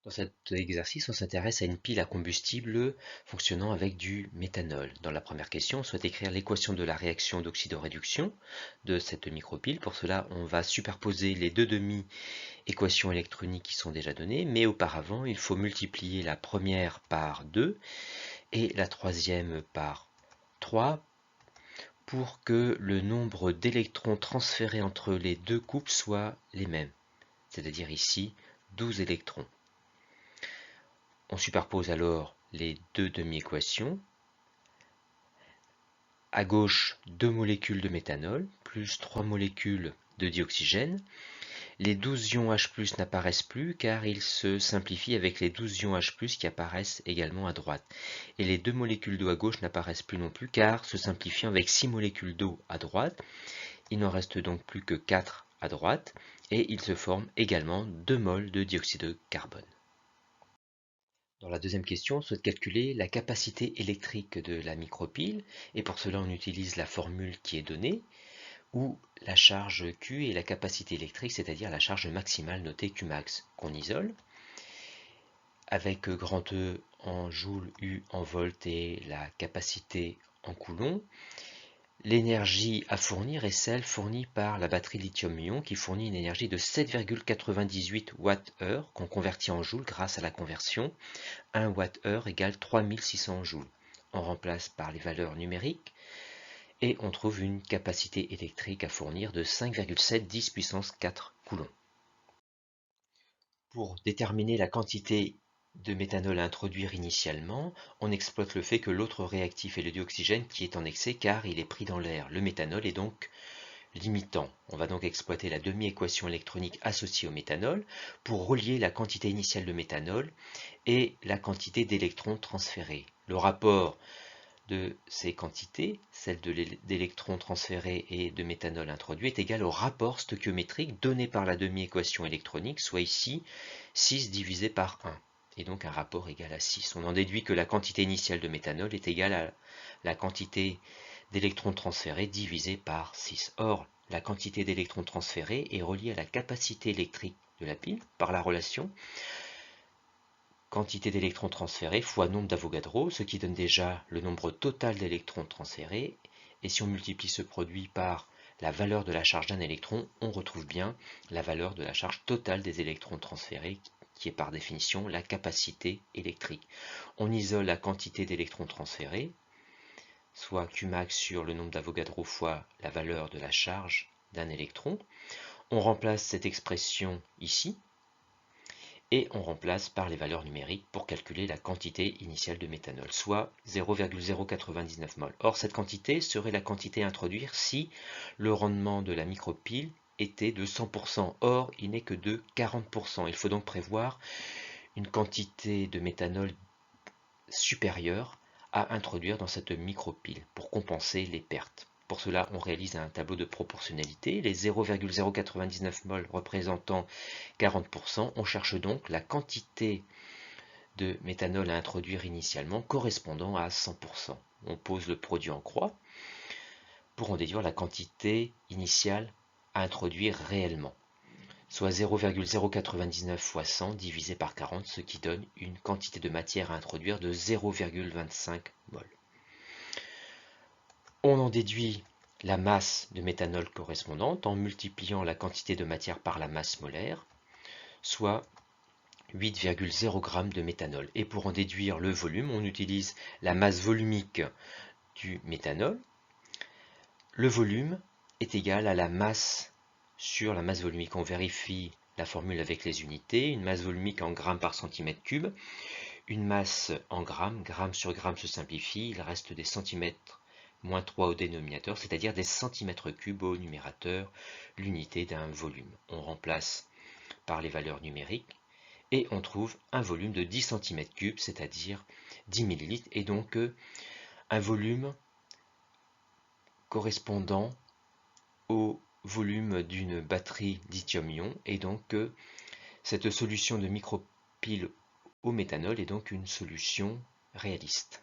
Dans cet exercice, on s'intéresse à une pile à combustible fonctionnant avec du méthanol. Dans la première question, on souhaite écrire l'équation de la réaction d'oxydoréduction de cette micropile. Pour cela, on va superposer les deux demi-équations électroniques qui sont déjà données, mais auparavant, il faut multiplier la première par 2 et la troisième par 3 pour que le nombre d'électrons transférés entre les deux couples soit les mêmes, c'est-à-dire ici 12 électrons. On superpose alors les deux demi-équations. À gauche, 2 molécules de méthanol plus 3 molécules de dioxygène. Les 12 ions H+ n'apparaissent plus car ils se simplifient avec les 12 ions H+ qui apparaissent également à droite. Et les 2 molécules d'eau à gauche n'apparaissent plus non plus car, se simplifiant avec 6 molécules d'eau à droite, il n'en reste donc plus que 4 à droite et il se forme également 2 moles de dioxyde de carbone. Dans la deuxième question, on souhaite calculer la capacité électrique de la micropile et pour cela on utilise la formule qui est donnée où la charge Q est la capacité électrique, c'est-à-dire la charge maximale notée Qmax qu'on isole avec grand E en joules, U en volts et la capacité en coulombs. L'énergie à fournir est celle fournie par la batterie lithium-ion qui fournit une énergie de 7,98 Wh qu'on convertit en joules grâce à la conversion 1 Wh égale 3600 joules. On remplace par les valeurs numériques et on trouve une capacité électrique à fournir de 5,7 puissance 4 coulombs. Pour déterminer la quantité de méthanol à introduire initialement, on exploite le fait que l'autre réactif est le dioxygène qui est en excès car il est pris dans l'air. Le méthanol est donc limitant. On va donc exploiter la demi-équation électronique associée au méthanol pour relier la quantité initiale de méthanol et la quantité d'électrons transférés. Le rapport de ces quantités, celle d'électrons transférés et de méthanol introduit, est égal au rapport stoichiométrique donné par la demi-équation électronique, soit ici 6 divisé par 1, et donc un rapport égal à 6. On en déduit que la quantité initiale de méthanol est égale à la quantité d'électrons transférés divisé par 6. Or, la quantité d'électrons transférés est reliée à la capacité électrique de la pile par la relation quantité d'électrons transférés fois nombre d'Avogadro, ce qui donne déjà le nombre total d'électrons transférés. Et si on multiplie ce produit par la valeur de la charge d'un électron, on retrouve bien la valeur de la charge totale des électrons transférés, qui est par définition la capacité électrique. On isole la quantité d'électrons transférés, soit Qmax sur le nombre d'Avogadro fois la valeur de la charge d'un électron. On remplace cette expression ici, et on remplace par les valeurs numériques pour calculer la quantité initiale de méthanol, soit 0,099 mol. Or, cette quantité serait la quantité à introduire si le rendement de la micropile était de 100%. Or, il n'est que de 40%. Il faut donc prévoir une quantité de méthanol supérieure à introduire dans cette micropile pour compenser les pertes. Pour cela, on réalise un tableau de proportionnalité, les 0,099 mol représentant 40%. On cherche donc la quantité de méthanol à introduire initialement correspondant à 100%. On pose le produit en croix pour en déduire la quantité initiale à introduire réellement, soit 0,099 fois 100 divisé par 40, ce qui donne une quantité de matière à introduire de 0,25 mol. On en déduit la masse de méthanol correspondante en multipliant la quantité de matière par la masse molaire, soit 8,0 g de méthanol. Et pour en déduire le volume, on utilise la masse volumique du méthanol. Le volume est égal à la masse sur la masse volumique. On vérifie la formule avec les unités. Une masse volumique en grammes par centimètre cube. Une masse en grammes. Gramme sur gramme se simplifie. Il reste des centimètres moins 3 au dénominateur, c'est-à-dire des centimètres cubes au numérateur, l'unité d'un volume. On remplace par les valeurs numériques et on trouve un volume de 10 cm3, c'est-à-dire 10 ml, et donc un volume correspondant au volume d'une batterie lithium-ion, et donc cette solution de micropile au méthanol est donc une solution réaliste.